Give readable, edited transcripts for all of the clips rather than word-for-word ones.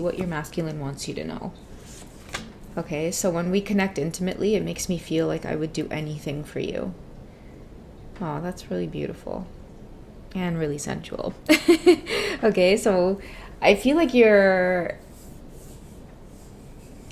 what your masculine wants you to know. Okay, so when we connect intimately, it makes me feel like I would do anything for you. Oh, that's really beautiful and really sensual. Okay, so I feel like your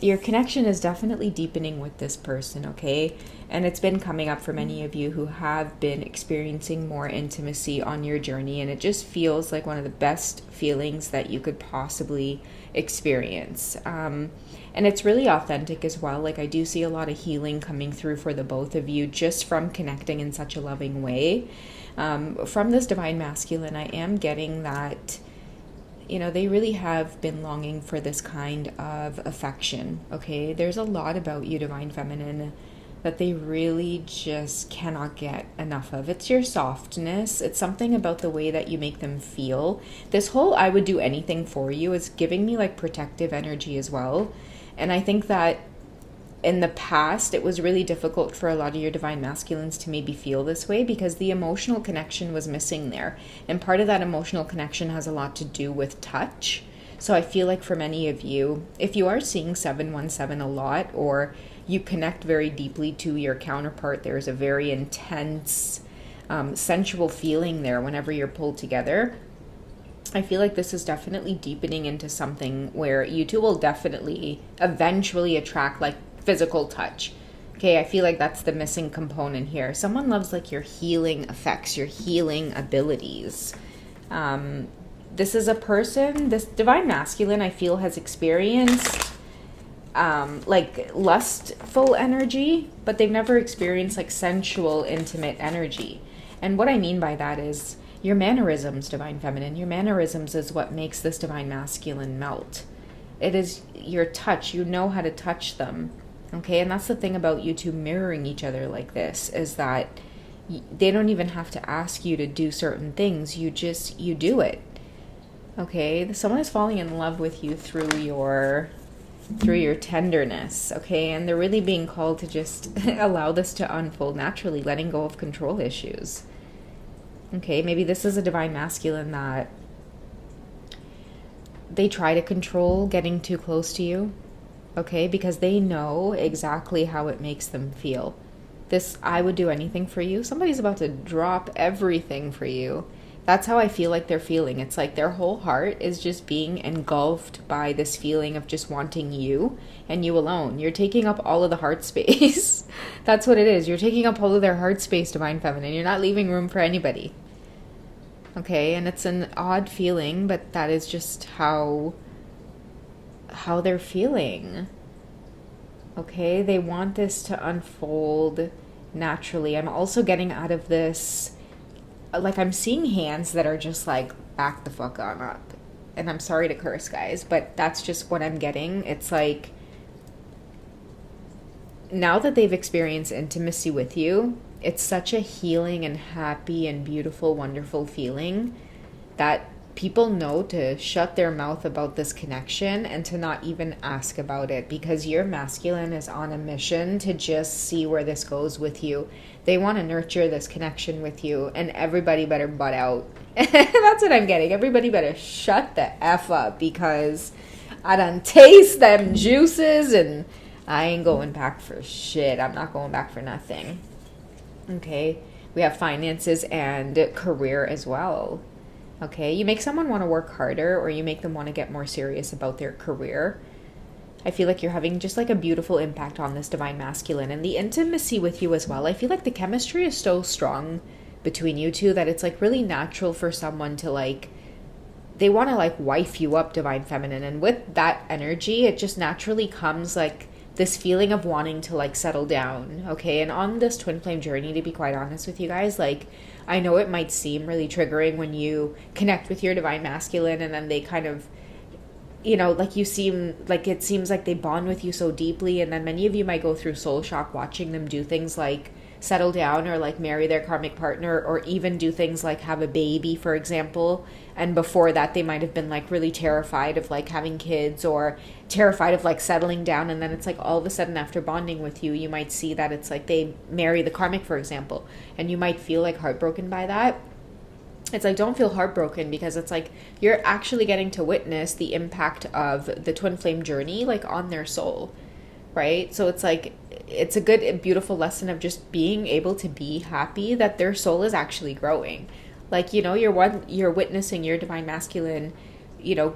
connection is definitely deepening with this person, okay? And it's been coming up for many of you who have been experiencing more intimacy on your journey, and it just feels like one of the best feelings that you could possibly experience. And it's really authentic as well. Like, I do see a lot of healing coming through for the both of you just from connecting in such a loving way. From this divine masculine, I am getting that they really have been longing for this kind of affection, okay? There's a lot about you, divine feminine, that they really just cannot get enough of. It's your softness. It's something about the way that you make them feel. This whole I would do anything for you is giving me like protective energy as well. And I think that in the past, it was really difficult for a lot of your divine masculines to maybe feel this way because the emotional connection was missing there. And part of that emotional connection has a lot to do with touch. So I feel like for many of you, if you are seeing 717 a lot, or you connect very deeply to your counterpart, there's a very intense, sensual feeling there whenever you're pulled together. I feel like this is definitely deepening into something where you two will definitely eventually attract like physical touch. Okay, I feel like that's the missing component here. Someone loves like your healing effects, your healing abilities. This is a person, this divine masculine, I feel has experienced like lustful energy, but they've never experienced like sensual, intimate energy. And what I mean by that is your mannerisms, divine feminine. Your mannerisms is what makes this divine masculine melt. It is your touch. You know how to touch them. Okay, and that's the thing about you two mirroring each other like this, is that they don't even have to ask you to do certain things. You do it. Okay, someone is falling in love with you through your tenderness, okay? And they're really being called to just allow this to unfold naturally, letting go of control issues. Okay, maybe this is a divine masculine that they try to control getting too close to you, okay? Because they know exactly how it makes them feel. This, I would do anything for you. Somebody's about to drop everything for you. That's how I feel like they're feeling. It's like their whole heart is just being engulfed by this feeling of just wanting you and you alone. You're taking up all of the heart space. That's what it is. You're taking up all of their heart space, divine feminine. You're not leaving room for anybody. Okay, and it's an odd feeling, but that is just how they're feeling. Okay, they want this to unfold naturally. I'm also getting out of this, like, I'm seeing hands that are just like, back the fuck on up. And I'm sorry to curse, guys, but that's just what I'm getting. It's like, now that they've experienced intimacy with you, it's such a healing and happy and beautiful, wonderful feeling that people know to shut their mouth about this connection and to not even ask about it, because your masculine is on a mission to just see where this goes with you. They want to nurture this connection with you, and everybody better butt out. That's what I'm getting. Everybody better shut the F up, because I done taste them juices and I ain't going back for shit. I'm not going back for nothing. Okay, we have finances and career as well. Okay, you make someone want to work harder, or you make them want to get more serious about their career. I feel like you're having just like a beautiful impact on this divine masculine, and the intimacy with you as well. I feel like the chemistry is so strong between you two that it's like really natural for someone to like, they want to like wife you up, divine feminine. And with that energy, it just naturally comes like this feeling of wanting to like settle down. Okay, and on this twin flame journey, to be quite honest with you guys, like, I know it might seem really triggering when you connect with your divine masculine and then they kind of, like you seem like, it seems like they bond with you so deeply, and then many of you might go through soul shock watching them do things like settle down or like marry their karmic partner, or even do things like have a baby, for example. And before that, they might have been like really terrified of like having kids, or terrified of like settling down. And then it's like all of a sudden after bonding with you, you might see that it's like they marry the karmic, for example, and you might feel like heartbroken by that. it's like, don't feel heartbroken, because it's like you're actually getting to witness the impact of the twin flame journey, like on their soul, right? So it's like, it's a good, beautiful lesson of just being able to be happy that their soul is actually growing. Like, you're witnessing your divine masculine,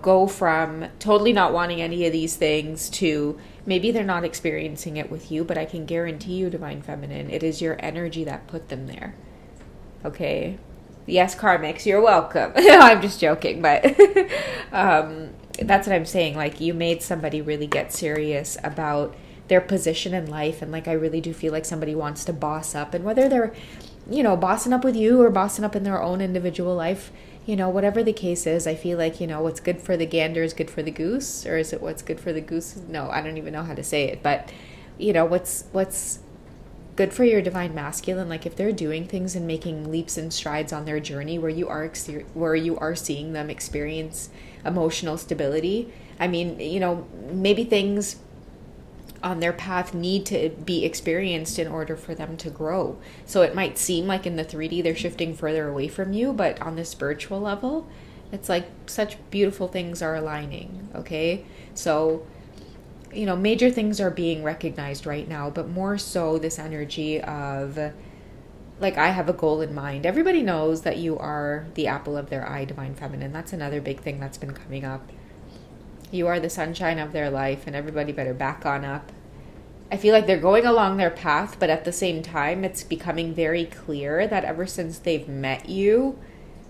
go from totally not wanting any of these things to maybe they're not experiencing it with you, but I can guarantee you, divine feminine, it is your energy that put them there. Okay. Yes, karmics, you're welcome. I'm just joking, but that's what I'm saying. Like, you made somebody really get serious about their position in life. And like, I really do feel like somebody wants to boss up, and whether they're, bossing up with you or bossing up in their own individual life, whatever the case is, I feel like, what's good for the gander is good for the goose, or is it what's good for the goose? No, I don't even know how to say it, but what's good for your divine masculine, like if they're doing things and making leaps and strides on their journey where you are seeing them experience emotional stability. I mean, maybe things on their path need to be experienced in order for them to grow. So it might seem like in the 3D they're shifting further away from you, but on the spiritual level, it's like such beautiful things are aligning, okay? So major things are being recognized right now, but more so this energy of, like, I have a goal in mind. Everybody knows that you are the apple of their eye, divine feminine. That's another big thing that's been coming up. You are the sunshine of their life, and everybody better back on up. I feel like they're going along their path, but at the same time, it's becoming very clear that ever since they've met you,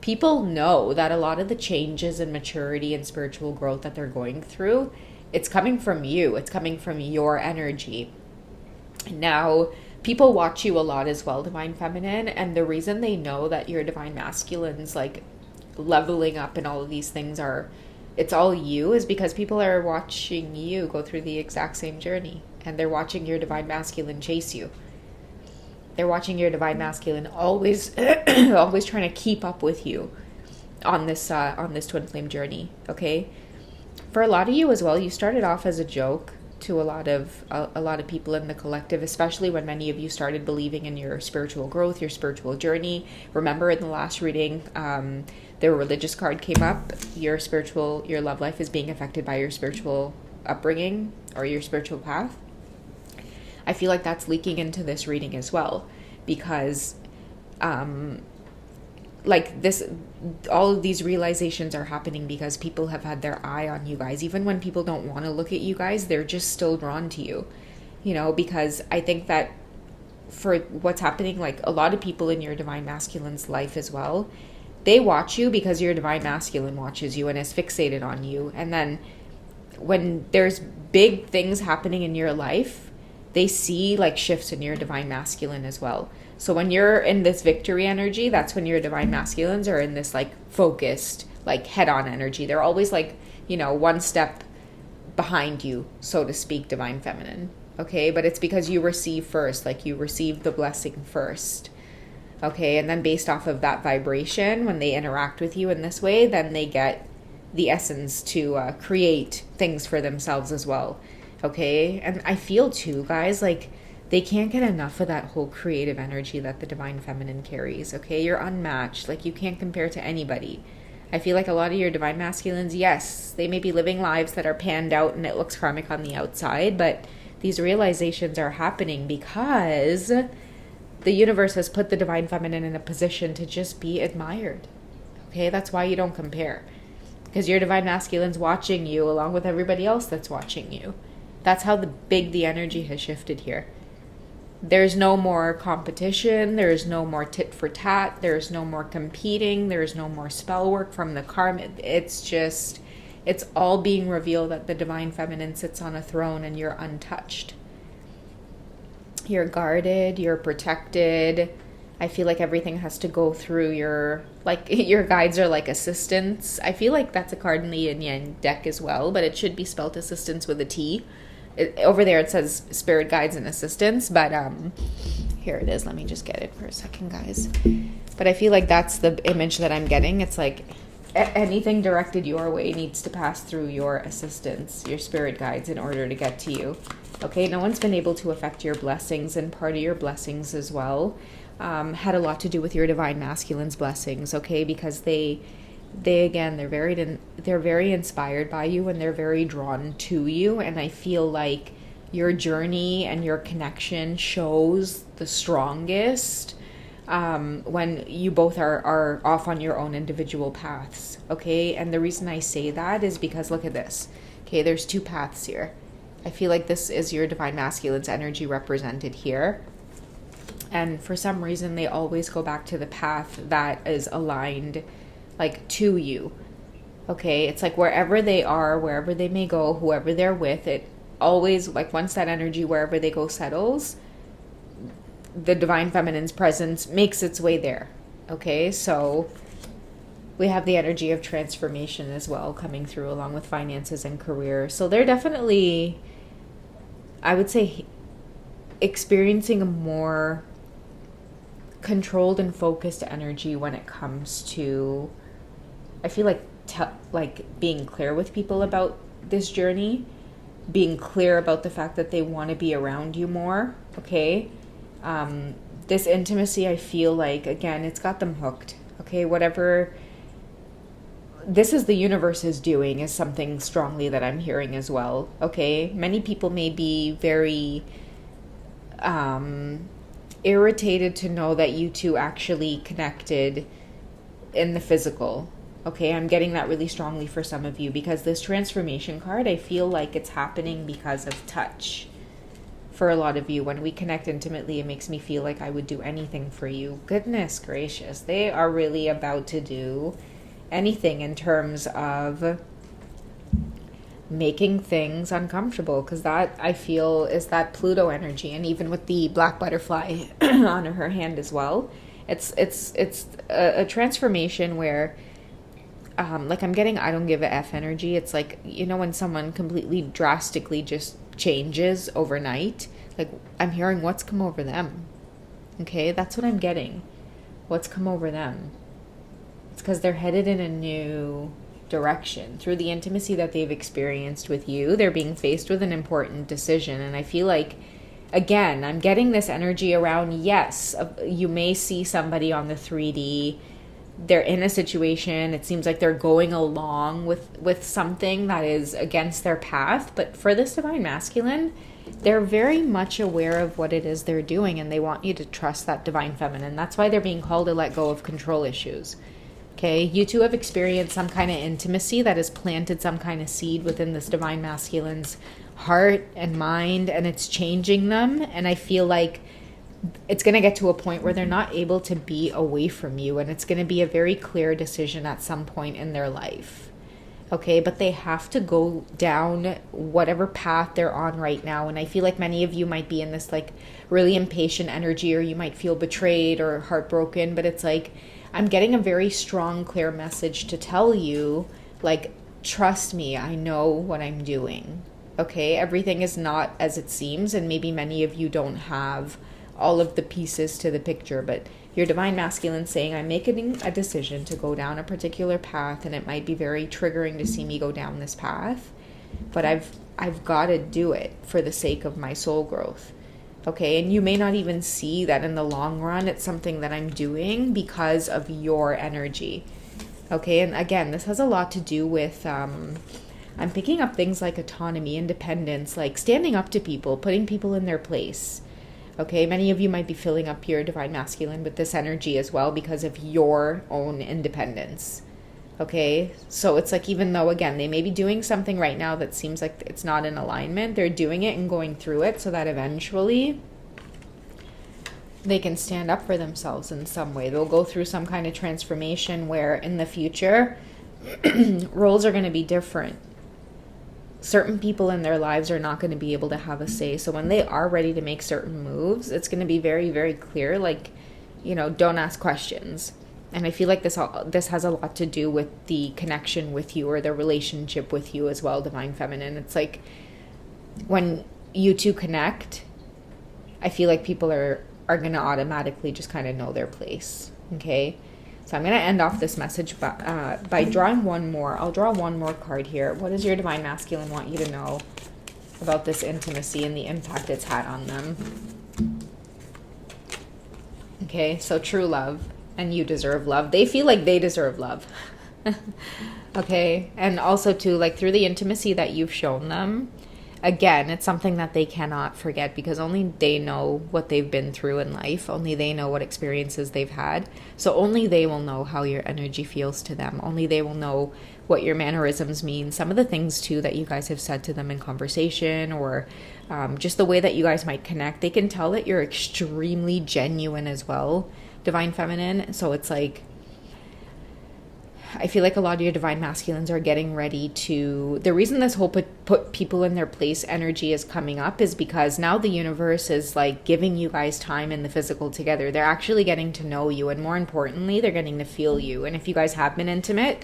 people know that a lot of the changes in maturity and spiritual growth that they're going through, it's coming from you. It's coming from your energy. Now, people watch you a lot as well, divine feminine, and the reason they know that your divine masculine's like leveling up and all of these things it's all you, is because people are watching you go through the exact same journey, and they're watching your divine masculine chase you. They're watching your divine masculine always always trying to keep up with you on this twin flame journey, okay? For a lot of you as well, you started off as a joke to a lot of people in the collective, especially when many of you started believing in your spiritual growth, your spiritual journey. Remember in the last reading, the religious card came up. Your love life is being affected by your spiritual upbringing or your spiritual path. I feel like that's leaking into this reading as well, because like this, all of these realizations are happening because people have had their eye on you guys. Even when people don't want to look at you guys, they're just still drawn to you, because I think that for what's happening, like a lot of people in your divine masculine's life as well, they watch you because your divine masculine watches you and is fixated on you. And then when there's big things happening in your life, they see like shifts in your divine masculine as well. So when you're in this victory energy, that's when your divine masculines are in this like focused, like head-on energy. They're always like, one step behind you, so to speak, divine feminine. Okay, but it's because you receive first, like you receive the blessing first. Okay, and then based off of that vibration, when they interact with you in this way, then they get the essence to create things for themselves as well. Okay, and I feel too, guys, like they can't get enough of that whole creative energy that the divine feminine carries. Okay, you're unmatched. Like you can't compare to anybody. I feel like a lot of your divine masculines, yes, they may be living lives that are panned out and it looks karmic on the outside, but these realizations are happening because the universe has put the divine feminine in a position to just be admired. Okay, that's why you don't compare, because your divine masculine's watching you along with everybody else that's watching you. That's how big the energy has shifted here. There's no more competition. There's no more tit for tat. There's no more competing. There's no more spell work from the karma. It's all being revealed that the divine feminine sits on a throne and you're untouched. You're guarded. You're protected. I feel like everything has to go through your guides are like assistants. I feel like that's a card in the yin yang deck as well, but it should be spelled assistants with a T. Over there it says spirit guides and assistants, but here it is. Let me just get it for a second, guys. But I feel like that's the image that I'm getting. It's like anything directed your way needs to pass through your assistants, your spirit guides, in order to get to you. Okay, no one's been able to affect your blessings, and part of your blessings as well had a lot to do with your divine masculine's blessings, okay? Because they again, they're very inspired by you, and they're very drawn to you. And I feel like your journey and your connection shows the strongest when you both are off on your own individual paths, okay? And the reason I say that is because look at this, okay? There's two paths here. I feel like this is your divine masculine's energy represented here. And for some reason, they always go back to the path that is aligned, like, to you, okay? It's like wherever they are, wherever they may go, whoever they're with, it always, like, once that energy, wherever they go, settles, the divine feminine's presence makes its way there, okay? So we have the energy of transformation as well coming through, along with finances and career. So they're definitely, I would say, experiencing a more controlled and focused energy when it comes to, I feel like being clear with people about this journey, being clear about the fact that they want to be around you more, okay? This intimacy, I feel like, again, it's got them hooked, okay? Whatever this is the universe is doing is something strongly that I'm hearing as well, okay? Many people may be very irritated to know that you two actually connected in the physical, okay? I'm getting that really strongly for some of you, because this transformation card, I feel like it's happening because of touch. For a lot of you, when we connect intimately, it makes me feel like I would do anything for you. Goodness gracious, they are really about to do anything in terms of making things uncomfortable, because that, I feel, is that Pluto energy. And even with the black butterfly on her hand as well, it's a transformation where like, I'm getting I don't give a F energy. It's like, you know, when someone completely drastically just changes overnight, like, I'm hearing what's come over them, okay? That's what I'm getting. What's come over them? It's because they're headed in a new direction. Through the intimacy that they've experienced with you, they're being faced with an important decision. And I feel like, again, I'm getting this energy around, yes, you may see somebody on the 3D, they're in a situation, it seems like they're going along with something that is against their path. But for this divine masculine, they're very much aware of what it is they're doing, and they want you to trust that divine feminine. That's why they're being called to let go of control issues. Okay, you two have experienced some kind of intimacy that has planted some kind of seed within this divine masculine's heart and mind, and it's changing them. And I feel like it's going to get to a point where they're not able to be away from you, and it's going to be a very clear decision at some point in their life. Okay, but they have to go down whatever path they're on right now. And I feel like many of you might be in this, like, really impatient energy, or you might feel betrayed or heartbroken, but it's like, I'm getting a very strong, clear message to tell you, like, trust me, I know what I'm doing. Okay, everything is not as it seems, and maybe many of you don't have all of the pieces to the picture, but your divine masculine saying, I'm making a decision to go down a particular path, and it might be very triggering to see me go down this path, but I've got to do it for the sake of my soul growth. Okay, and you may not even see that in the long run it's something that I'm doing because of your energy. Okay, and again, this has a lot to do with I'm picking up things like autonomy, independence, like standing up to people, putting people in their place. Okay, many of you might be filling up your divine masculine with this energy as well because of your own independence. Okay, so it's like, even though, again, they may be doing something right now that seems like it's not in alignment, they're doing it and going through it so that eventually they can stand up for themselves in some way. They'll go through some kind of transformation where in the future roles are going to be different. Certain people in their lives are not going to be able to have a say. So when they are ready to make certain moves, it's going to be very, very clear, like, you know, don't ask questions. And I feel like this has a lot to do with the connection with you, or the relationship with you as well, divine feminine. It's like when you two connect, I feel like people are going to automatically just kind of know their place. Okay, so I'm going to end off this message by drawing one more. I'll draw one more card here. What does your divine masculine want you to know about this intimacy and the impact it's had on them? Okay, so true love, and you deserve love. They feel like they deserve love. Okay, and also too, like through the intimacy that you've shown them, again, it's something that they cannot forget because only they know what they've been through in life. Only they know what experiences they've had. So only they will know how your energy feels to them. Only they will know what your mannerisms mean. Some of the things too that you guys have said to them in conversation, or just the way that you guys might connect, they can tell that you're extremely genuine as well, Divine Feminine. So it's like, I feel like a lot of your Divine Masculines are getting ready to... The reason this whole put people in their place energy is coming up is because now the universe is like giving you guys time in the physical together. They're actually getting to know you, and more importantly, they're getting to feel you. And if you guys have been intimate,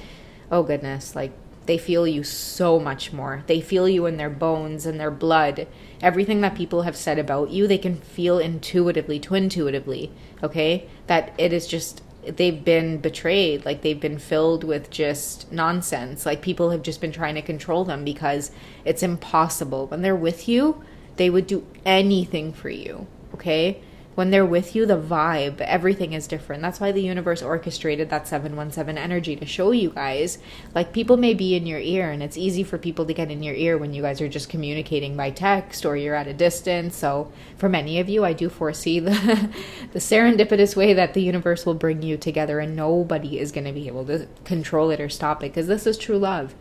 oh goodness, like they feel you so much more. They feel you in their bones and their blood. Everything that people have said about you, they can feel intuitively, okay? That it is just... they've been betrayed, like they've been filled with just nonsense, like people have just been trying to control them because it's impossible. When they're with you, they would do anything for you, okay? When they're with you, the vibe, everything is different. That's why the universe orchestrated that 717 energy to show you guys, like people may be in your ear, and it's easy for people to get in your ear when you guys are just communicating by text or you're at a distance. So for many of you, I do foresee the serendipitous way that the universe will bring you together, and nobody is going to be able to control it or stop it, because this is true love.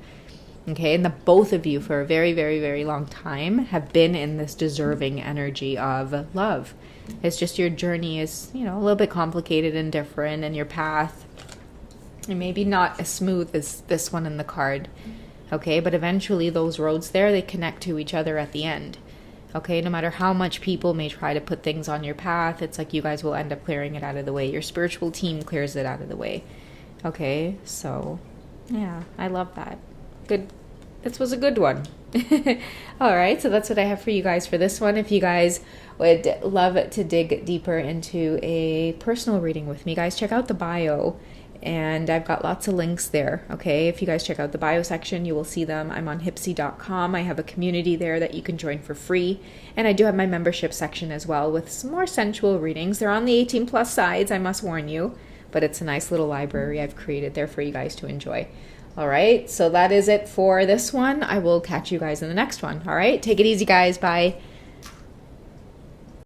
Okay, and the both of you for a very, very, very long time have been in this deserving energy of love. It's just your journey is, a little bit complicated and different, and your path, and maybe not as smooth as this one in the card. Okay, but eventually those roads there, they connect to each other at the end. Okay, no matter how much people may try to put things on your path, it's like you guys will end up clearing it out of the way. Your spiritual team clears it out of the way. Okay, so yeah, I love that. Good. This was a good one. All right, so that's what I have for you guys for this one. If you guys would love to dig deeper into a personal reading with me, guys, check out the bio, and I've got lots of links there. Okay, if you guys check out the bio section, you will see them. I'm on hipsy.com. I have a community there that you can join for free, and I do have my membership section as well with some more sensual readings. They're on the 18 plus sides, I must warn you, but it's a nice little library I've created there for you guys to enjoy. All right, so that is it for this one. I will catch you guys in the next one. All right, take it easy, guys. Bye.